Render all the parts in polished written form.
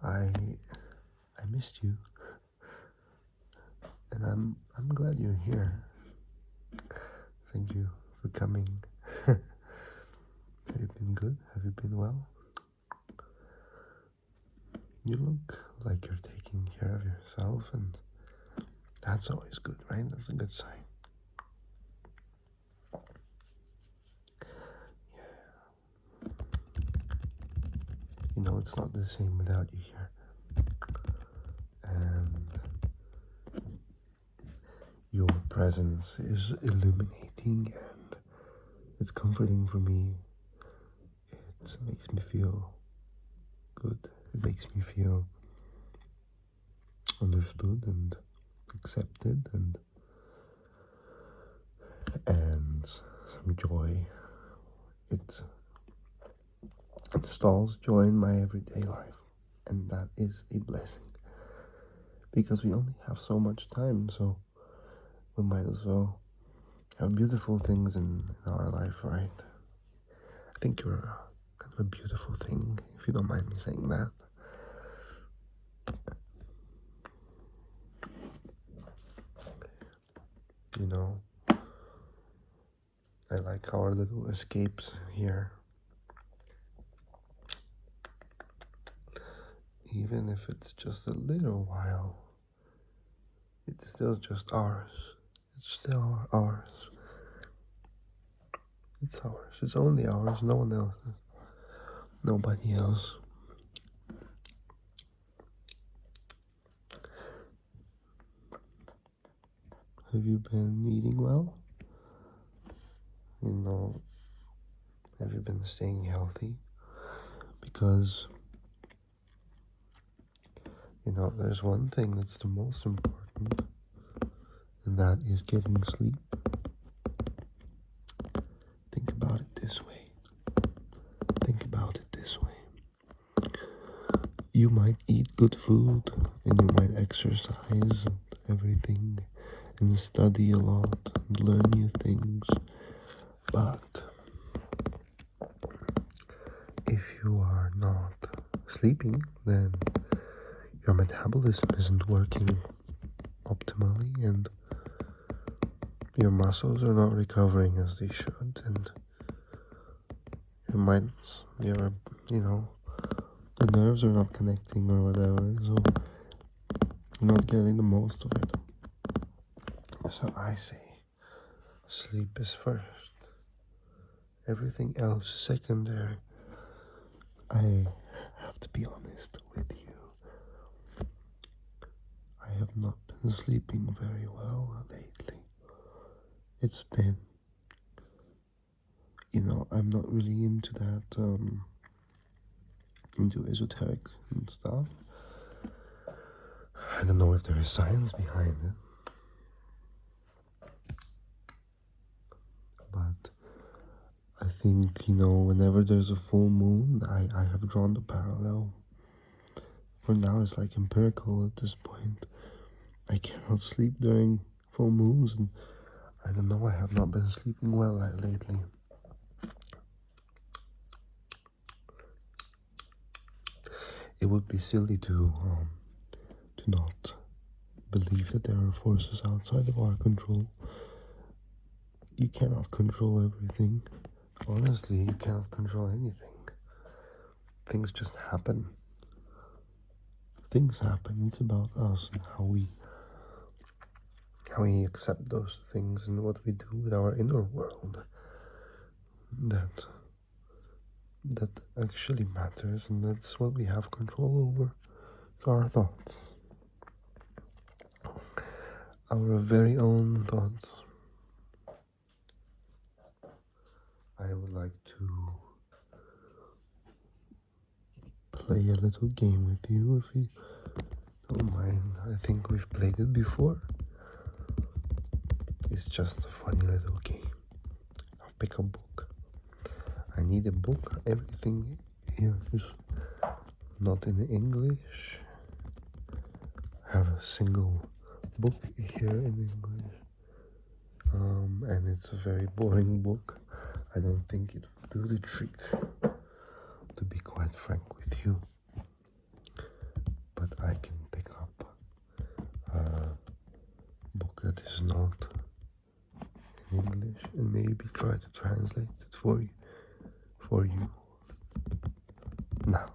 I I missed you, and I'm glad you're here. Thank you for coming. Have you been good? Have you been well? You look like you're taking care of yourself, and that's always good, right? That's a good sign. You know, it's not the same without you here. And your presence is illuminating and it's comforting for me. It makes me feel good. It makes me feel understood and accepted and some joy. It installs joy in my everyday life, and that is a blessing because we only have so much time, so we might as well have beautiful things in our life, right? I think you're kind of a beautiful thing, if you don't mind me saying that. You know, I like our little escapes here. Even if it's just a little while, it's still just ours. It's still ours. It's ours. It's only ours. No one else's. Nobody else. Have you been eating well? You know, have you been staying healthy? Because, you know, there's one thing that's the most important, and that is getting sleep. Think about it this way. Think about it this way. You might eat good food, and you might exercise and everything, and study a lot, and learn new things, but if you are not sleeping, then your metabolism isn't working optimally, and your muscles are not recovering as they should, and you know, the nerves are not connecting or whatever, so you're not getting the most of it. So I say, sleep is first. Everything else is secondary. I have to be honest with you. I have not been sleeping very well lately. It's been, you know, I'm not really into that, into esoteric and stuff. I don't know if there is science behind it, but I think, you know, whenever there's a full moon, I have drawn the parallel. For now, it's like empirical at this point. I cannot sleep during full moons, and I don't know, I have not been sleeping well lately. It would be silly to not believe that there are forces outside of our control. You cannot control everything. Honestly, you cannot control anything. Things just happen. Things happen. It's about us and how we accept those things and what we do with our inner world. That actually matters, and that's what we have control over. It's our thoughts. Our very own thoughts. I would like to play a little game with you if you don't mind. I think we've played it before. It's just a funny little game. I'll pick a book. I need a book. Everything here is not in English. I have a single book here in English. And it's a very boring book. I don't think it will do the trick, to be quite frank with you. is not in English, and maybe try to translate it for you. Now,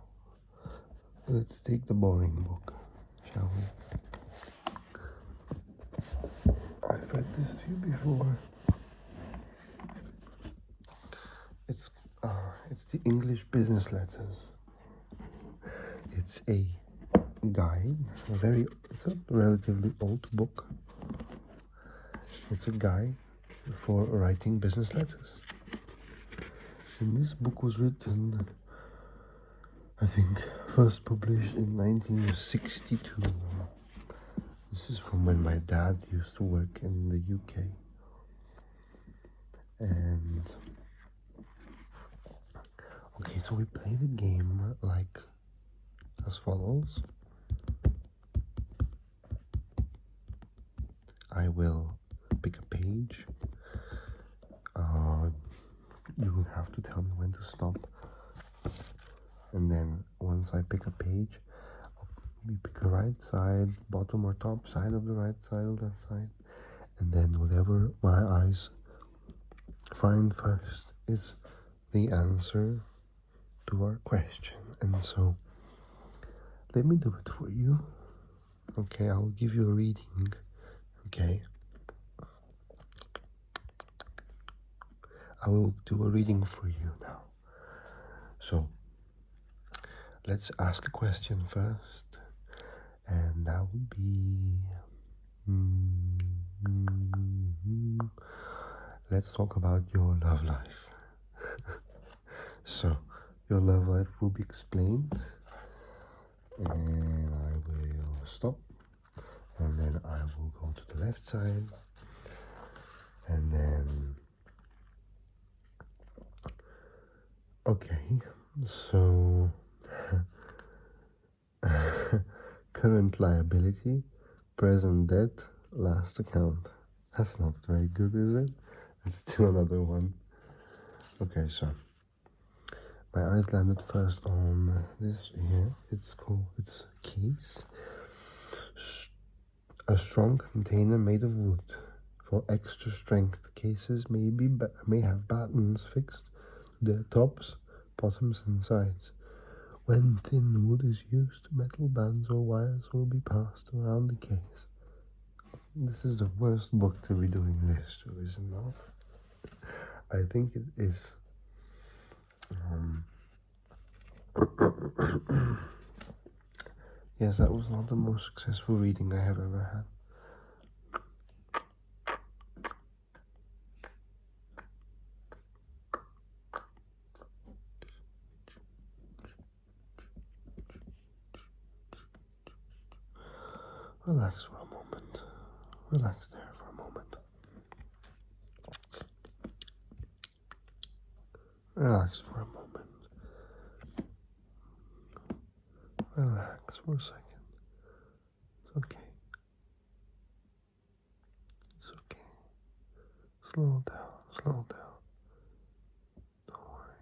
let's take the boring book, shall we? I've read this to you before. It's the English Business Letters. It's a guide, it's a relatively old book. It's a guide for writing business letters. And this book was written, I think, first published in 1962. This is from when my dad used to work in the UK. And okay, so we play the game like as follows. I will pick a page. You will have to tell me when to stop. And then once I pick a page, we pick a right side, bottom or top side of the right side or left side. And then whatever my eyes find first is the answer to our question. And so let me do it for you. Okay, I'll give you a reading. Okay. I will do a reading for you now. So let's ask a question first. And that would be let's talk about your love life. So your love life will be explained, and I will stop, and then I will go to the left side, and then okay, so current liability, present debt, last account. That's not very good, is it? Let's do another one. Okay, so my eyes landed first on this here. It's case. A strong container made of wood. For extra strength, cases may have battens fixed to their tops, bottoms, and sides. When thin wood is used, metal bands or wires will be passed around the case. This is the worst book to be doing this to, is it not? I think it is. Yes, that was not the most successful reading I have ever had. Relax for a moment. Relax there for a moment. Relax for a moment. Relax for a second. It's okay. It's okay. Slow down, slow down. Don't worry.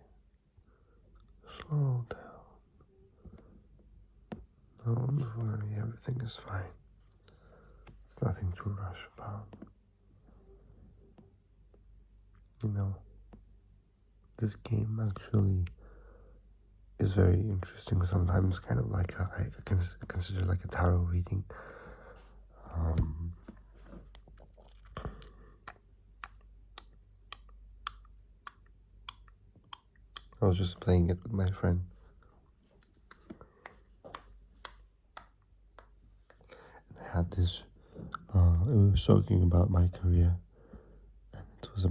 Slow down. Don't worry, everything is fine. It's nothing to rush about. You know, this game actually is very interesting. Sometimes kind of like I consider like a tarot reading. I was just playing it with my friend. And I had this, it was talking about my career. And it was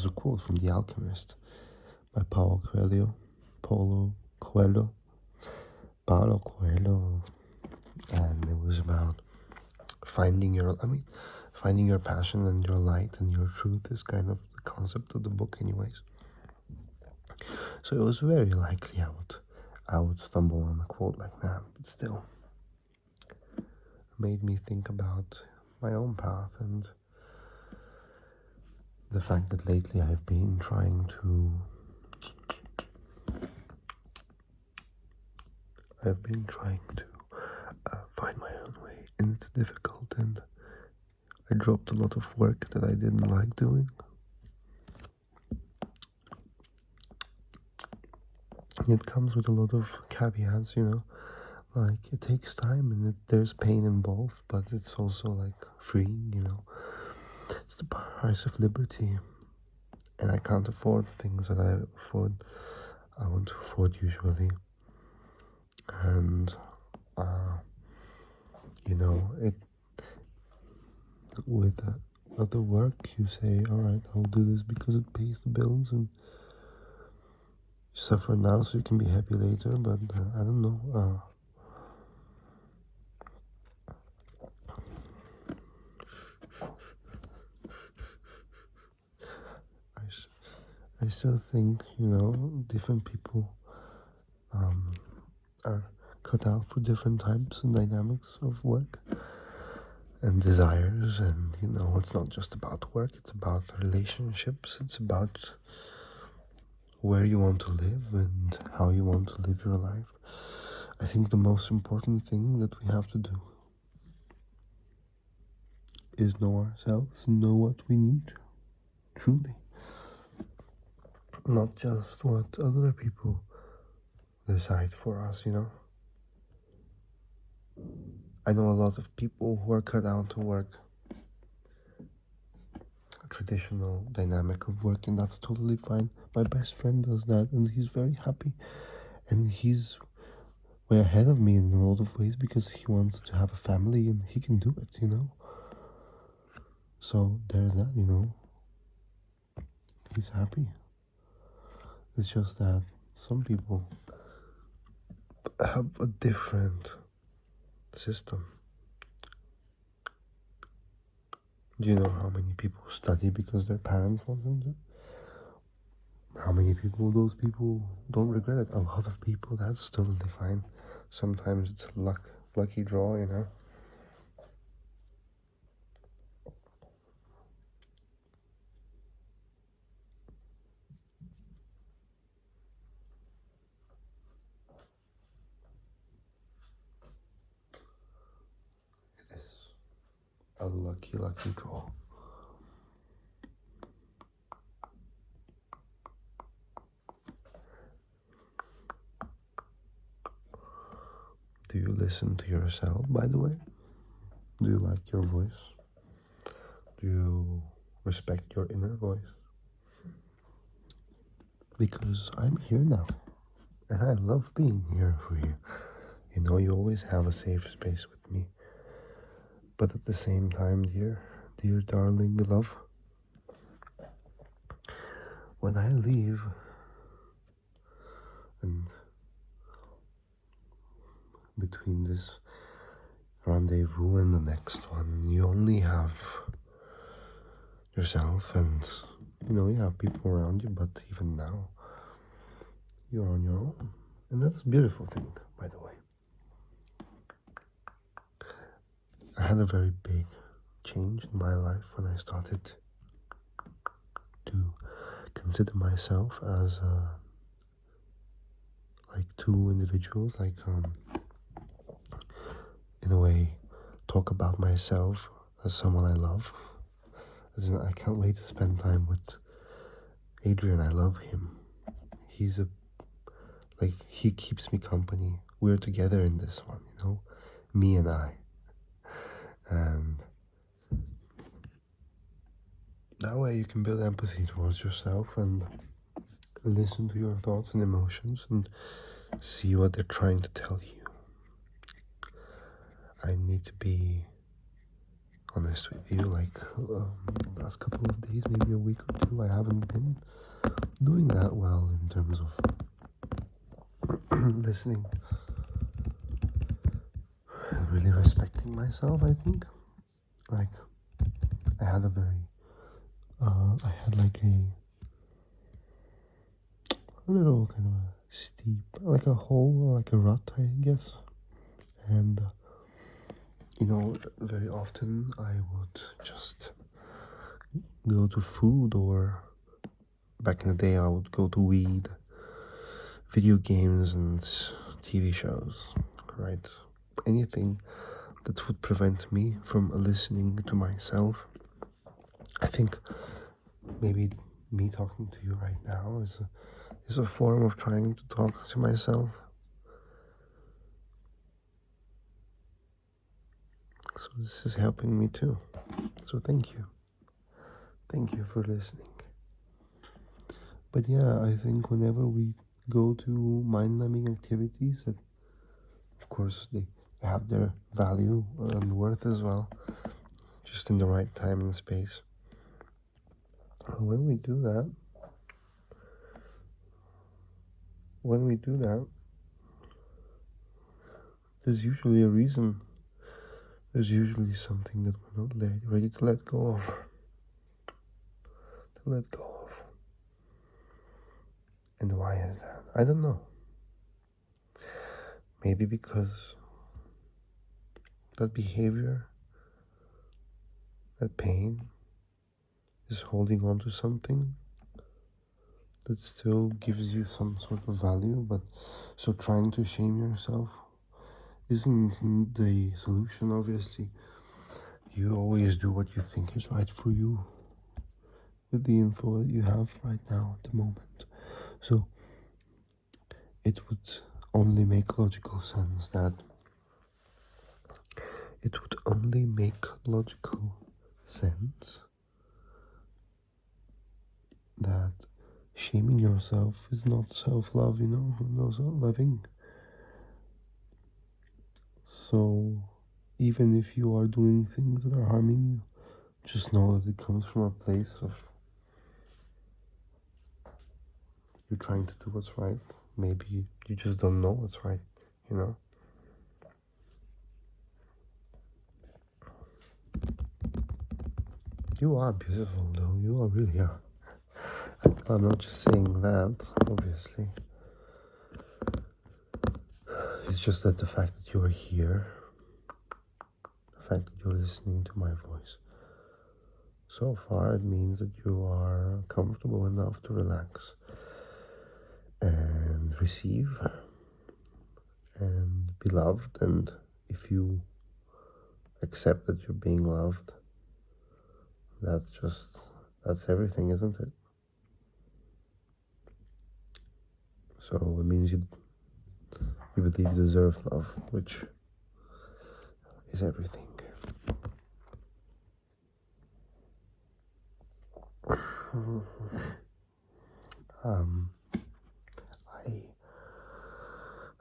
a quote from The Alchemist by Paulo Coelho. And it was about finding your passion and your light and your truth is kind of the concept of the book anyways. So it was very likely I would stumble on a quote like that, but still it made me think about my own path and the fact that lately I've been trying to find my own way, and it's difficult, and dropped a lot of work that I didn't like doing. It comes with a lot of caveats, you know, like it takes time and there's pain involved, but it's also like freeing, you know. It's the price of liberty, and I can't afford things that I want to afford usually. And you know, it with other work, you say, all right, I'll do this because it pays the bills, and you suffer now so you can be happy later. But I don't know. I still think, you know, different people are cut out for different types and dynamics of work and desires. And, you know, it's not just about work, it's about relationships, it's about where you want to live and how you want to live your life. I think the most important thing that we have to do is know ourselves, know what we need, truly. Not just what other people decide for us, you know. I know a lot of people who are cut out to work a traditional dynamic of work, and that's totally fine. My best friend does that, and he's very happy, and he's way ahead of me in a lot of ways because he wants to have a family and he can do it, you know. So there's that, you know. He's happy. It's just that some people have a different system. Do you know how many people study because their parents want them to? How many people, those people don't regret it? A lot of people, that's totally fine. Sometimes it's a lucky draw, you know. It is a lucky draw. Do you listen to yourself, by the way? Do you like your voice? Do you respect your inner voice? Because I'm here now, and I love being here for you. You know, you always have a safe space with me. But at the same time, dear darling love, when I leave, and between this rendezvous and the next one, you only have yourself, and you know, you have people around you, but even now, you're on your own. And that's a beautiful thing, by the way. I had a very big change in my life when I started to consider myself as like two individuals, like in a way, talk about myself as someone I love. As in, I can't wait to spend time with Adrian. I love him. He's he keeps me company. We're together in this one, you know, me and I. And that way you can build empathy towards yourself and listen to your thoughts and emotions and see what they're trying to tell you. I need to be honest with you, like last couple of days, maybe a week or two, I haven't been doing that well in terms of listening and really respecting myself. I think, like, I had like a little kind of a steep, like a hole, like a rut, I guess. And you know, very often I would just go to food, or back in the day I would go to weed, video games and TV shows, right? Anything that would prevent me from listening to myself. I think maybe me talking to you right now is a form of trying to talk to myself. So this is helping me too. So thank you. Thank you for listening. But yeah, I think whenever we go to mind-numbing activities that, of course, they have their value and worth as well, just in the right time and space. When we do that, there's usually a reason. There's usually something that we're not ready to let go of. And why is that? I don't know. Maybe because that behavior, that pain, is holding on to something that still gives you some sort of value, but so trying to shame yourself isn't the solution, obviously. You always do what you think is right for you with the info that you have right now at the moment. So it would only make logical sense that shaming yourself is not self-love, not loving. So even if you are doing things that are harming you, just know that it comes from a place of you're trying to do what's right. Maybe you just don't know what's right, You are beautiful, though. You are really are. I'm not just saying that, obviously. It's just that the fact that you are here, the fact that you're listening to my voice, so far it means that you are comfortable enough to relax and receive and be loved. And if you accept that you're being loved, that's everything, isn't it? So it means you believe you deserve love, which is everything.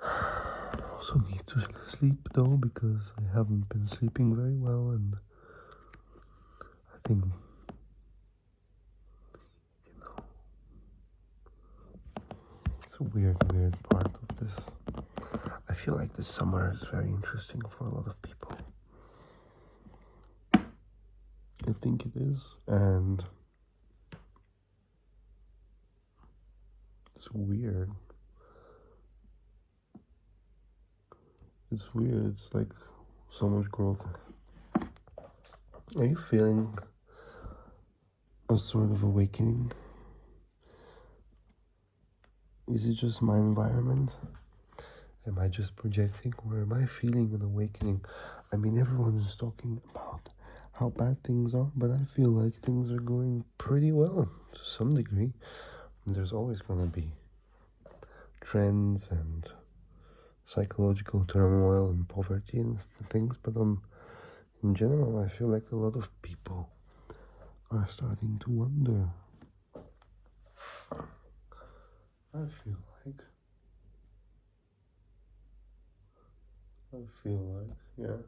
I also need to sleep though, because I haven't been sleeping very well, and I think, it's a weird part of this. I feel like this summer is very interesting for a lot of people. I think it is, and it's weird. It's like so much growth. Are you feeling a sort of awakening? Is it just my environment? Am I just projecting, or am I feeling an awakening? I mean, everyone is talking about how bad things are, but I feel like things are going pretty well to some degree. There's always going to be trends and psychological turmoil and poverty and things, but in general, I feel like a lot of people are starting to wonder. I feel like, yeah.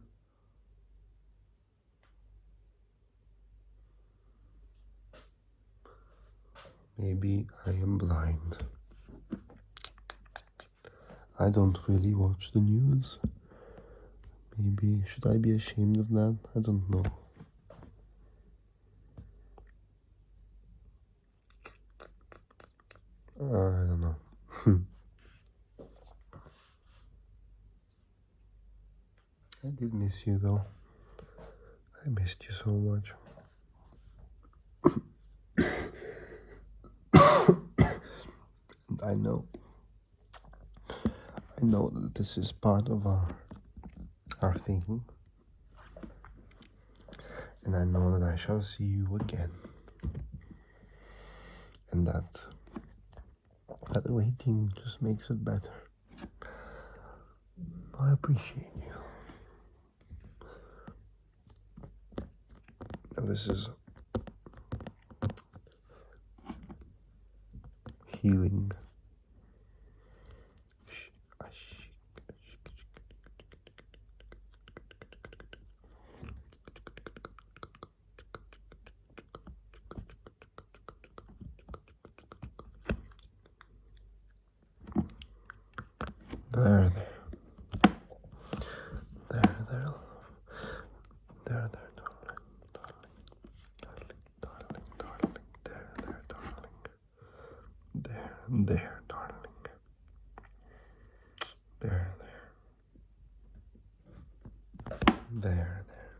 Maybe I am blind. I don't really watch the news. Maybe, should I be ashamed of that? I don't know. I don't know. I did miss you though. I missed you so much. And I know that this is part of our thing, And I know that I shall see you again. And that waiting just makes it better. I appreciate you. Now this is healing. There, there. There, there. There, there, darling. Darling, darling, darling. There, there, darling. There, there, darling. There, there. There, there.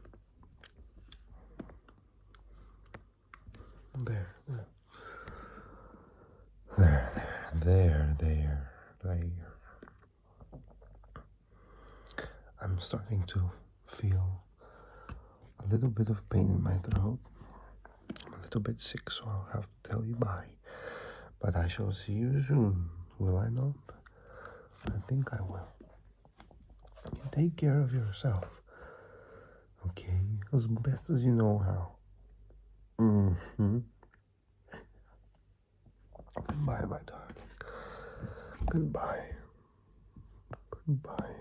There, there. There, there, there, there. I'm starting to feel a little bit of pain in my throat. I'm a little bit sick, so I'll have to tell you bye. But I shall see you soon, will I not? I think I will. You take care of yourself, okay? As best as you know how. Mm-hmm. Goodbye, my darling. Goodbye. Goodbye.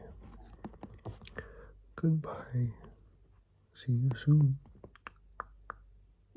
Goodbye. See you soon.